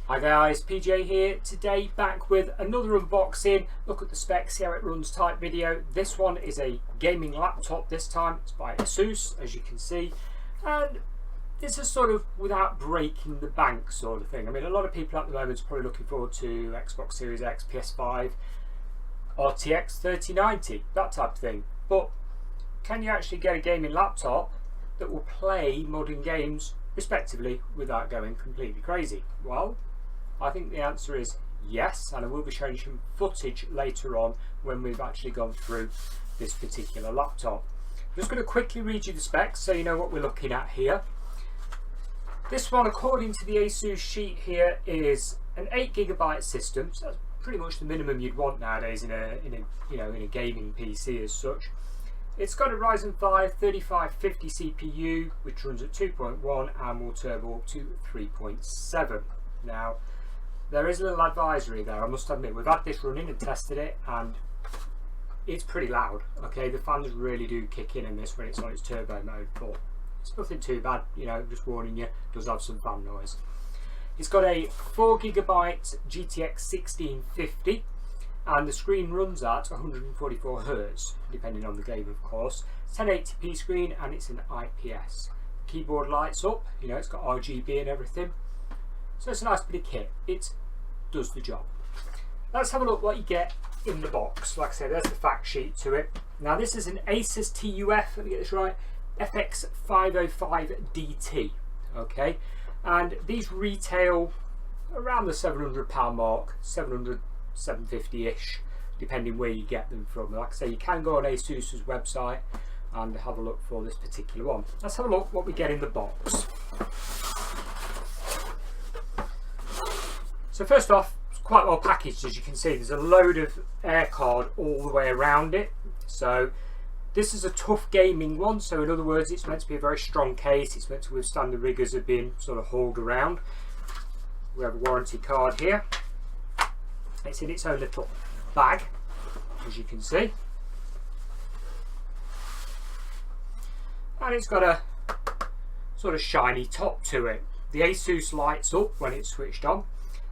Hi guys, PJ here. Today back with another unboxing, look at the specs, see how it runs type video. This one is a gaming laptop this time. It's by Asus, as you can see. And this is sort of without breaking the bank sort of thing. I mean, a lot of people at the moment are probably looking forward to Xbox Series X, PS5, RTX 3090, that type of thing. But can you actually get a gaming laptop that will play modern games respectively without going completely crazy? Well, I think the answer is yes, and I will be showing some footage later on when we've actually gone through this particular laptop. I'm just going to quickly read you the specs so you know what we're looking at here. This one, according to the Asus sheet here, is an 8GB system, so that's pretty much the minimum you'd want nowadays in a gaming PC as such. It's got a Ryzen 5 3550 CPU, which runs at 2.1 and will turbo up to 3.7. Now, there is a little advisory there, I must admit. We've had this running and tested it, and it's pretty loud. Okay, the fans really do kick in this when it's on its turbo mode, but it's nothing too bad, you know, just warning you, it does have some fan noise. It's got a 4GB GTX 1650, and the screen runs at 144Hz, depending on the game, of course. It's 1080p screen, and it's an IPS. The keyboard lights up, you know, it's got RGB and everything. So it's a nice bit of kit. It does the job. Let's have a look what you get in the box. Like I said, there's the fact sheet to it. Now this is an Asus TUF, let me get this right, FX505DT. Okay, and these retail around the £700 mark, 700, 750-ish, depending where you get them from. Like I say, you can go on Asus's website and have a look for this particular one. Let's have a look what we get in the box. So first off, it's quite well packaged, as you can see. There's a load of air card all the way around it. So this is a TUF gaming one, so in other words, it's meant to be a very strong case. It's meant to withstand the rigours of being sort of hauled around. We have a warranty card here. It's in its own little bag, as you can see. And it's got a sort of shiny top to it. The Asus lights up when it's switched on.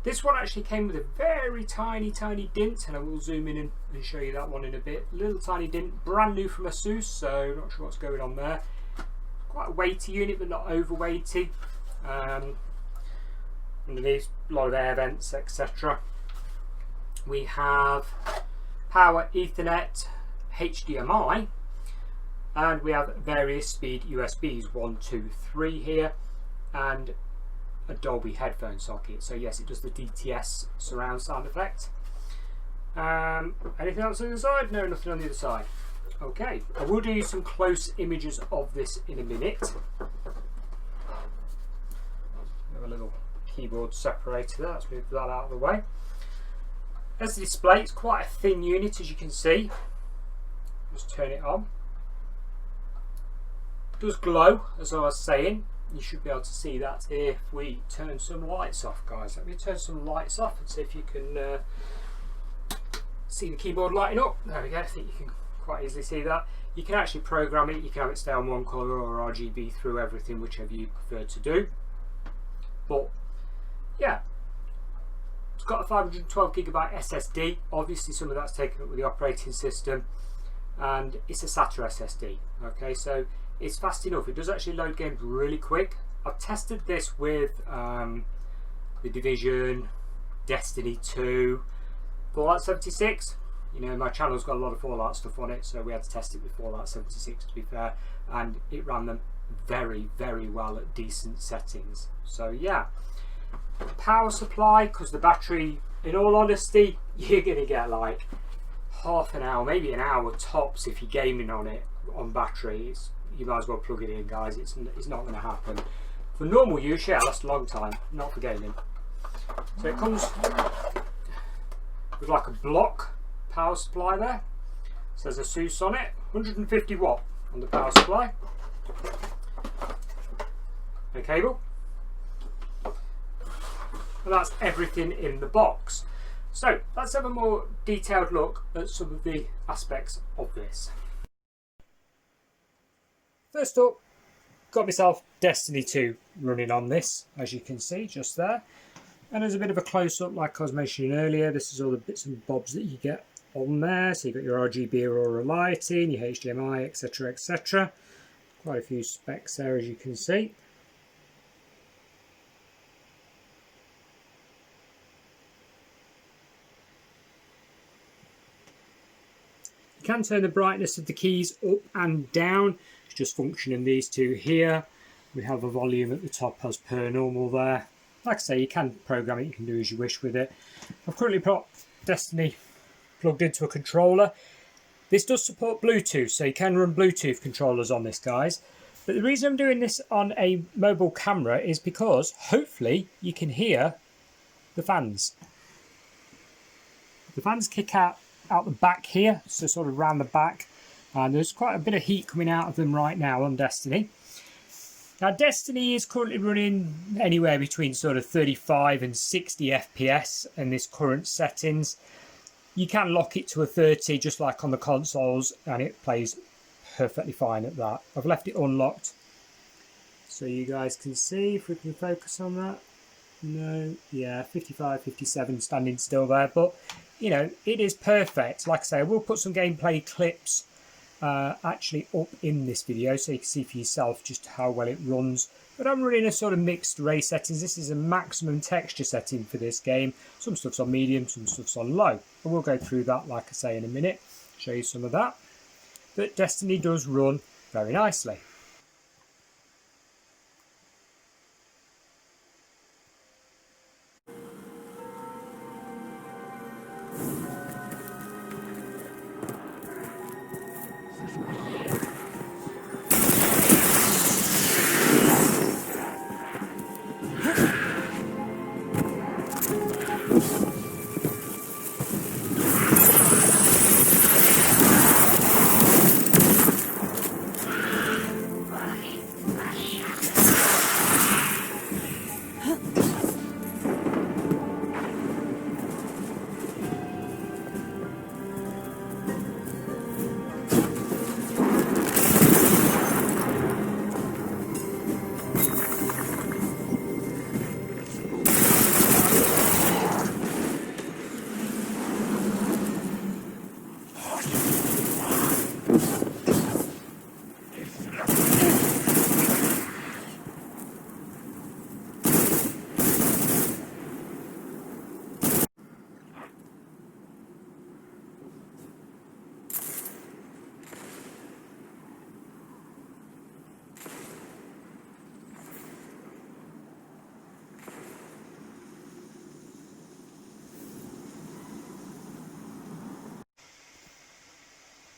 This one actually came with a very tiny dint, and I will zoom in and show you that one in a bit. Little tiny dint, brand new from Asus, so not sure what's going on there. Quite a weighty unit, but not over weighty. Underneath, a lot of air vents, etc. We have power, Ethernet, HDMI, and we have various speed USBs, 1, 2, 3 here, and a Dolby headphone socket. So yes, it does the DTS surround sound effect. Anything else on the other side? No, nothing on the other side. Okay, I will do some close images of this in a minute. Have a little keyboard separator there. Let's move that out of the way. There's the display. It's quite a thin unit, as you can see. Just turn it on. It does glow, as I was saying. You should be able to see that here if we turn some lights off, guys. Let me turn some lights off and see if you can see the keyboard lighting up. There we go. I think you can quite easily see that. You can actually program it. You can have it stay on one colour or RGB through everything, whichever you prefer to do. But yeah, it's got a 512GB SSD. Obviously some of that's taken up with the operating system, and it's a SATA SSD. Okay, so it's fast enough. It does actually load games really quick. I've tested this with The Division, Destiny 2, Fallout 76. You know, my channel's got a lot of Fallout stuff on it, so we had to test it with Fallout 76 to be fair, and it ran them very well at decent settings. So yeah, power supply, because the battery, in all honesty, you're gonna get like half an hour, maybe an hour tops if you're gaming on it on battery. You might as well plug it in, guys. It's not going to happen. For normal use, yeah, lasts a long time, not for gaming. So it comes with like a block power supply there. It says Asus on it, 150 watt on the power supply. A cable. And that's everything in the box. So let's have a more detailed look at some of the aspects of this. First up, got myself Destiny 2 running on this, as you can see just there. And as a bit of a close-up, like I was mentioning earlier, this is all the bits and bobs that you get on there. So you've got your RGB Aurora lighting, your HDMI, etc, etc. Quite a few specs there, as you can see. You can turn the brightness of the keys up and down. It's just functioning these two here. We have a volume at the top as per normal there. Like I say, you can program it, you can do as you wish with it. I've currently got Destiny plugged into a controller. This does support Bluetooth, so you can run Bluetooth controllers on this, guys. But the reason I'm doing this on a mobile camera is because hopefully you can hear the fans. The fans kick out the back here, so sort of round the back. And there's quite a bit of heat coming out of them right now on Destiny. Now Destiny is currently running anywhere between sort of 35 and 60 FPS in this current settings. You can lock it to a 30 just like on the consoles and it plays perfectly fine at that. I've left it unlocked so you guys can see if we can focus on that. No, yeah, 55, 57 standing still there, but you know, it is perfect. Like I say, I will put some gameplay clips actually up in this video so you can see for yourself just how well it runs. But I'm running a sort of mixed ray settings. This is a maximum texture setting for this game. Some stuff's on medium, some stuff's on low. And we'll go through that, like I say, in a minute. Show you some of that. But Destiny does run very nicely.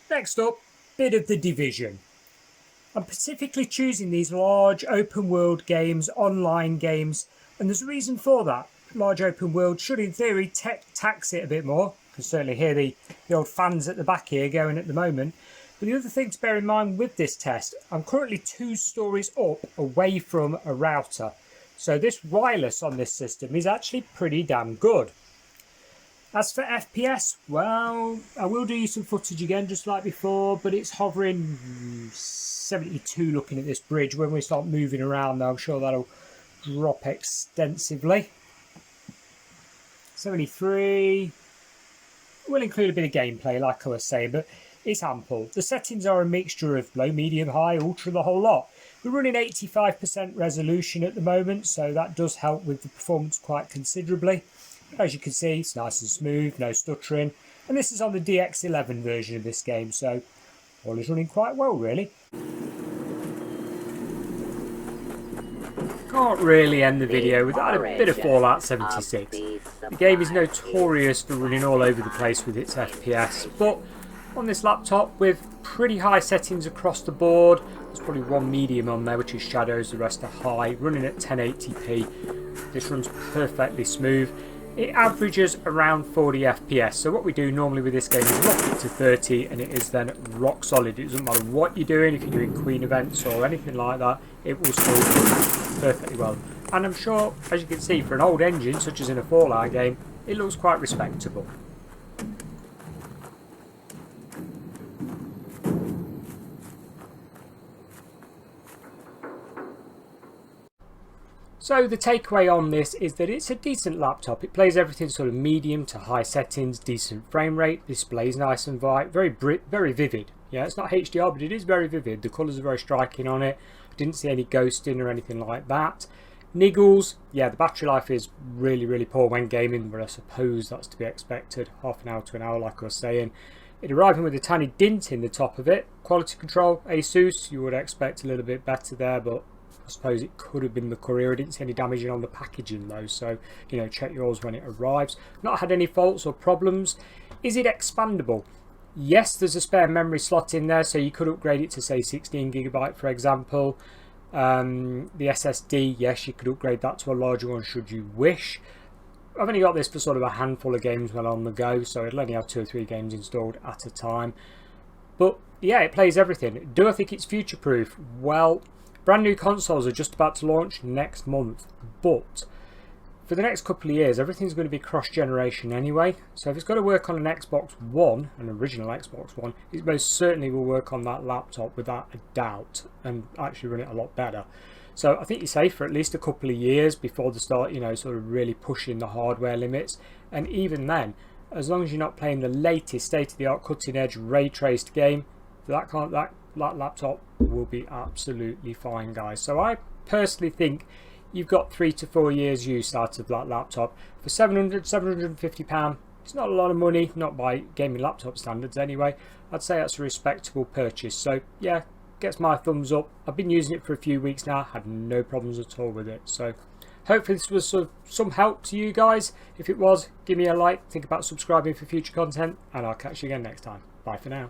Next up, bit of The Division. I'm specifically choosing these large open world games, online games, and there's a reason for that. Large open world should in theory tax it a bit more. You can certainly hear the old fans at the back here going at the moment. But the other thing to bear in mind with this test, I'm currently 2 stories up away from a router. So this wireless on this system is actually pretty damn good. As for FPS, well, I will do you some footage again just like before, but it's hovering 72 looking at this bridge. When we start moving around though, I'm sure that'll drop extensively. 73, will include a bit of gameplay like I was saying, but it's ample. The settings are a mixture of low, medium, high, ultra, the whole lot. We're running 85% resolution at the moment, so that does help with the performance quite considerably. As you can see, it's nice and smooth, no stuttering, and this is on the DX11 version of this game, so all is running quite well really. Can't really end the video without a bit of Fallout 76. The game is notorious for running all over the place with its FPS, but on this laptop with pretty high settings across the board, there's probably one medium on there which is shadows, the rest are high, running at 1080p. This runs perfectly smooth. It averages around 40 FPS, so what we do normally with this game is lock it to 30 and it is then rock solid. It doesn't matter what you're doing, if you're doing Queen events or anything like that, it will still run perfectly well. And I'm sure, as you can see, for an old engine such as in a Fallout game, it looks quite respectable. So the takeaway on this is that it's a decent laptop. It plays everything sort of medium to high settings, decent frame rate, displays nice and bright, very vivid. Yeah, it's not HDR, but it is very vivid. The colours are very striking on it. I didn't see any ghosting or anything like that. Niggles, yeah, the battery life is really poor when gaming, but I suppose that's to be expected. Half an hour to an hour, like I was saying. It arriving with a tiny dint in the top of it. Quality control, Asus, you would expect a little bit better there, but I suppose it could have been the courier. I didn't see any damaging on the packaging though, so you know, check yours when it arrives. Not had any faults or problems. Is it expandable? Yes, there's a spare memory slot in there, so you could upgrade it to say 16GB for example. The SSD, yes, you could upgrade that to a larger one should you wish. I've only got this for sort of a handful of games while on the go, so it'll only have 2 or 3 games installed at a time. But yeah, it plays everything. Do I think it's future proof? Well, brand new consoles are just about to launch next month, but for the next couple of years everything's going to be cross-generation anyway, so if it's got to work on an Xbox One, an original Xbox One, it most certainly will work on that laptop without a doubt, and actually run it a lot better. So I think you're safe for at least a couple of years before they start, you know, sort of really pushing the hardware limits, and even then, as long as you're not playing the latest state-of-the-art cutting-edge ray-traced game, that laptop will be absolutely fine, guys. So I personally think you've got 3 to 4 years use out of that laptop for £750. It's not a lot of money, not by gaming laptop standards anyway. I'd say that's a respectable purchase. So yeah, gets my thumbs up. I've been using it for a few weeks now, had no problems at all with it. So hopefully this was sort of some help to you guys. If it was, give me a like, think about subscribing for future content, and I'll catch you again next time. Bye for now.